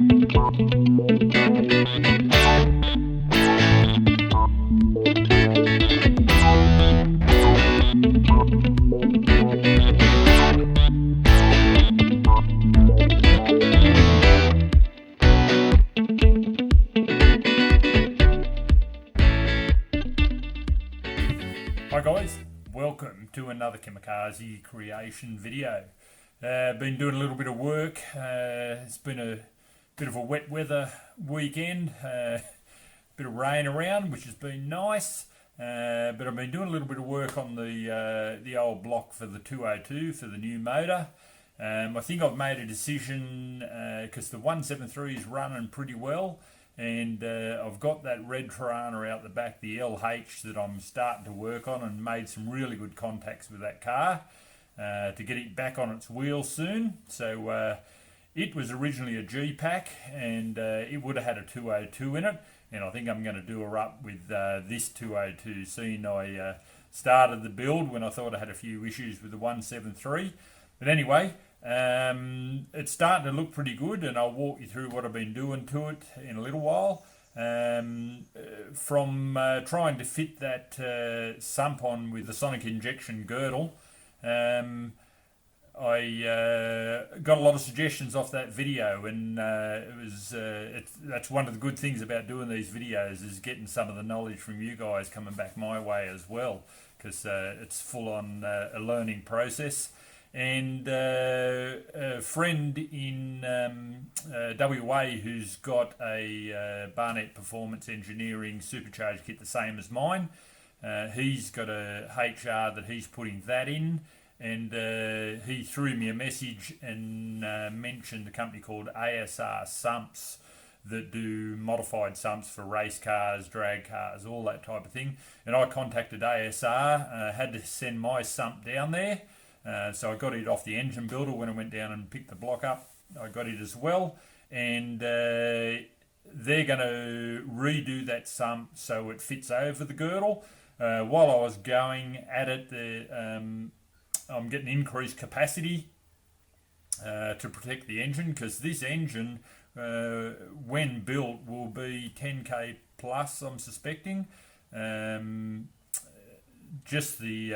Hi guys, welcome to another KamicarzCreation video. Been doing a little bit of work. It's been a bit of a wet weather weekend, bit of rain around, which has been nice. But I've been doing a little bit of work on the old block for the 202 for the new motor. I think I've made a decision because the 173 is running pretty well. And I've got that red Torana out the back, the LH, that I'm starting to work on, and made some really good contacts with that car to get it back on its wheels soon. So it was originally a Gpack, and it would have had a 202 in it, and I think I'm going to do her up with this 202, seeing I started the build when I thought I had a few issues with the 173. But anyway, it's starting to look pretty good, and I'll walk you through what I've been doing to it in a little while. From trying to fit that sump on with the sonic injection girdle, I got a lot of suggestions off that video, and that's one of the good things about doing these videos, is getting some of the knowledge from you guys coming back my way as well, because it's full on a learning process. And a friend in WA who's got a Barnett Performance Engineering supercharged kit the same as mine, he's got a HR that he's putting that in, and he threw me a message and mentioned a company called ASR Sumps that do modified sumps for race cars, drag cars, all that type of thing. And I contacted ASR, had to send my sump down there. So I got it off the engine builder when I went down and picked the block up. I got it as well, and they're going to redo that sump so it fits over the girdle. While I was going at it, I'm getting increased capacity to protect the engine, because this engine, when built, will be 10k plus, I'm suspecting. Just the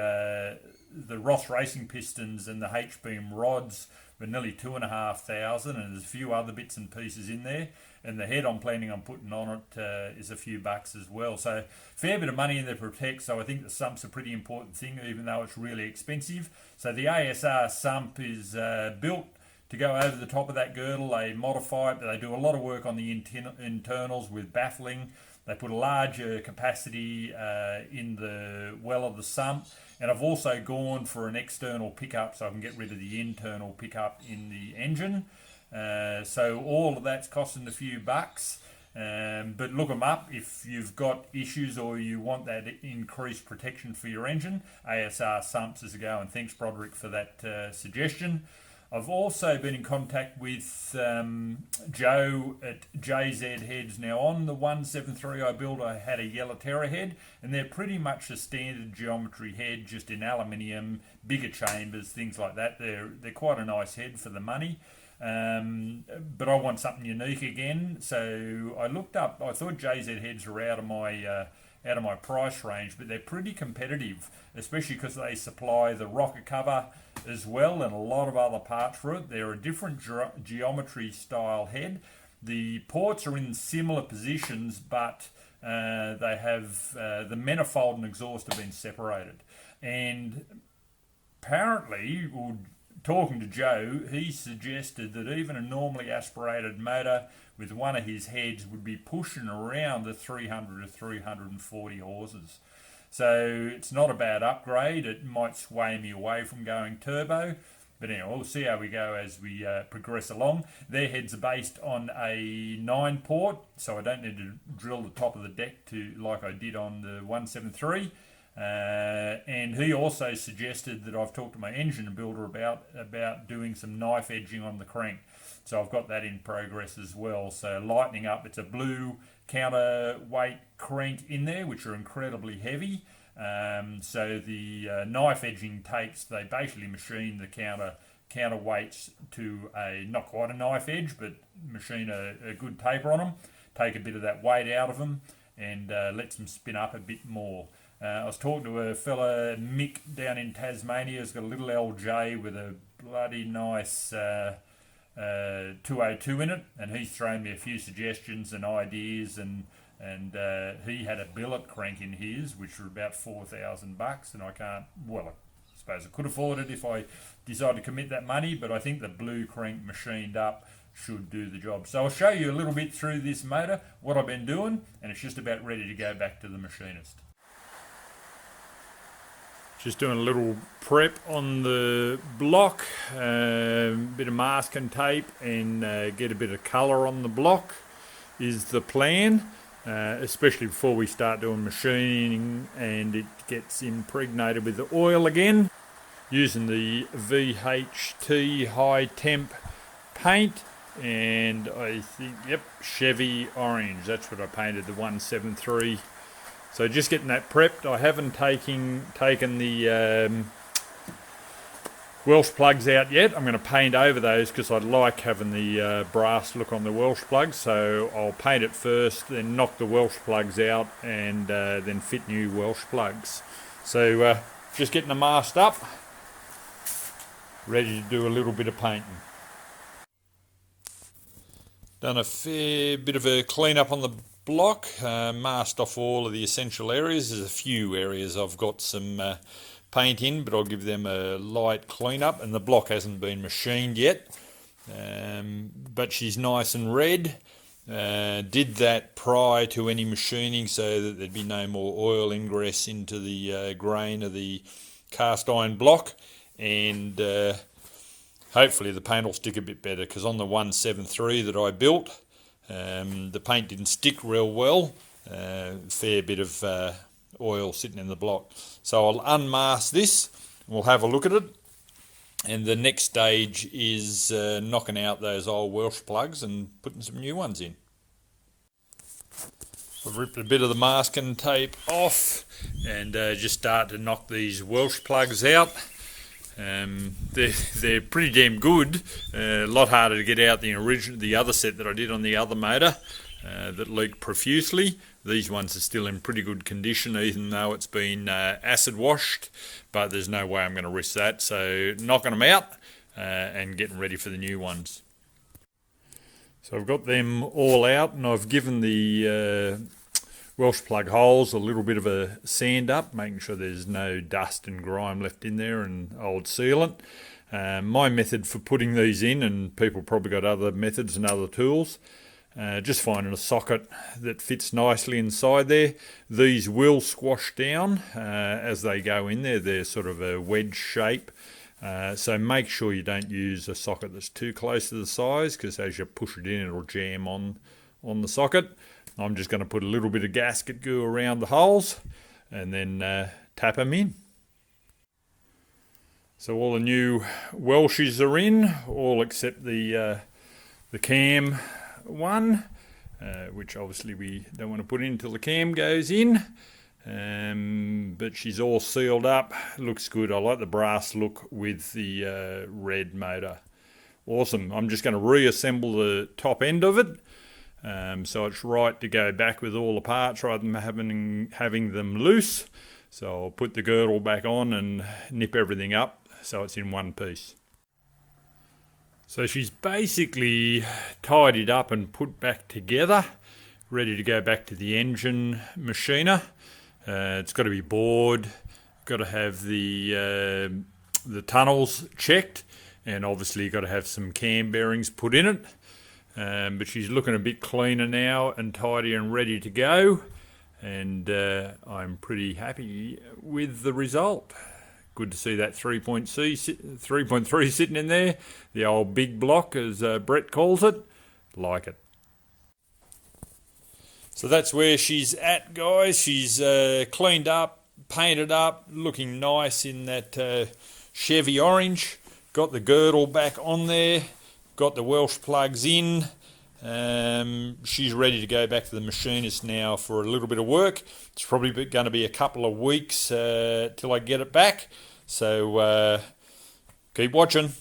Ross racing pistons and the H-beam rods were nearly 2,500, and there's a few other bits and pieces in there, and the head I'm planning on putting on it is a few bucks as well. So fair bit of money in there to protect, so I think the sump's a pretty important thing, even though it's really expensive. So the ASR sump is built to go over the top of that girdle. They modify it, but they do a lot of work on the internals with baffling. They put a larger capacity in the well of the sump, and I've also gone for an external pickup so I can get rid of the internal pickup in the engine. So all of that's costing a few bucks, but look them up if you've got issues or you want that increased protection for your engine. ASR Sumps is a go, and thanks Broderick for that suggestion. I've also been in contact with Joe at J ZED heads. Now on the 173 I built, I had a yellow terror head, and they're pretty much a standard geometry head, just in aluminium, bigger chambers, things like that. They're quite a nice head for the money, but I want something unique again. So I looked up. I thought J ZED heads are out of my price range, but they're pretty competitive, especially because they supply the rocker cover as well and a lot of other parts for it. They're a different geometry style head. The ports are in similar positions, but they have the manifold and exhaust have been separated. And apparently, talking to Joe, he suggested that even a normally aspirated motor with one of his heads would be pushing around the 300 to 340 horses. So it's not a bad upgrade. It might sway me away from going turbo, but anyway, we'll see how we go as we progress along. Their heads are based on a 9-port, so I don't need to drill the top of the deck to like I did on the 173. And he also suggested that I've talked to my engine builder about doing some knife edging on the crank. So I've got that in progress as well. So lightening up, it's a blue counterweight crank in there, which are incredibly heavy. So the knife edging takes, they basically machine the counterweights to not quite a knife edge, but machine a good taper on them, take a bit of that weight out of them, and lets them spin up a bit more. I was talking to a fella, Mick, down in Tasmania. He's got a little LJ with a bloody nice 202 in it, and he's thrown me a few suggestions and ideas, and he had a billet crank in his, which were about $4,000, and I suppose I could afford it if I decided to commit that money, but I think the blue crank machined up should do the job. So I'll show you a little bit through this motor, what I've been doing, and it's just about ready to go back to the machinist. Just doing a little prep on the block, bit of masking tape, and get a bit of colour on the block is the plan, especially before we start doing machining and it gets impregnated with the oil again. Using the VHT high temp paint, and I think, yep, Chevy orange, that's what I painted, the 173. So just getting that prepped. I haven't taken the Welsh plugs out yet. I'm going to paint over those because I like having the brass look on the Welsh plugs. So I'll paint it first, then knock the Welsh plugs out, and then fit new Welsh plugs. So just getting the mast up, ready to do a little bit of painting. Done a fair bit of a clean up on the block, masked off all of the essential areas. There's a few areas I've got some paint in, but I'll give them a light clean up, and the block hasn't been machined yet, but she's nice and red. Did that prior to any machining so that there'd be no more oil ingress into the grain of the cast iron block, and hopefully the paint will stick a bit better, because on the 173 that I built, the paint didn't stick real well. Fair bit of oil sitting in the block. So I'll unmask this, we'll have a look at it, and the next stage is knocking out those old Welsh plugs and putting some new ones in. I've ripped a bit of the masking tape off and just start to knock these Welsh plugs out. They're pretty damn good. A lot harder to get out the other set that I did on the other motor that leaked profusely. These ones are still in pretty good condition, even though it's been acid washed, but there's no way I'm going to risk that. So knocking them out and getting ready for the new ones. So I've got them all out, and I've given the Welsh plug holes a little bit of a sand up, making sure there's no dust and grime left in there and old sealant. My method for putting these in, and people probably got other methods and other tools, just finding a socket that fits nicely inside there. These will squash down as they go in there. They're sort of a wedge shape. So make sure you don't use a socket that's too close to the size, because as you push it in, it'll jam on the socket. I'm just going to put a little bit of gasket goo around the holes and then tap them in. So all the new Welshes are in, all except the cam one, which obviously we don't want to put in until the cam goes in. But she's all sealed up, looks good. I like the brass look with the red motor. Awesome. I'm just going to reassemble the top end of it. So it's right to go back with all the parts rather than having them loose. So I'll put the girdle back on and nip everything up so it's in one piece. So she's basically tidied up and put back together, ready to go back to the engine machiner. It's got to be bored, got to have the tunnels checked, and obviously got to have some cam bearings put in it. But she's looking a bit cleaner now and tidy and ready to go, and I'm pretty happy with the result. Good to see that 3.3 sitting in there, the old big block as Brett calls it. Like it. So that's where she's at, guys. She's cleaned up, painted up, looking nice in that Chevy orange. Got the girdle back on there. Got the Welsh plugs in. She's ready to go back to the machinist now for a little bit of work. It's probably going to be a couple of weeks till I get it back. So keep watching.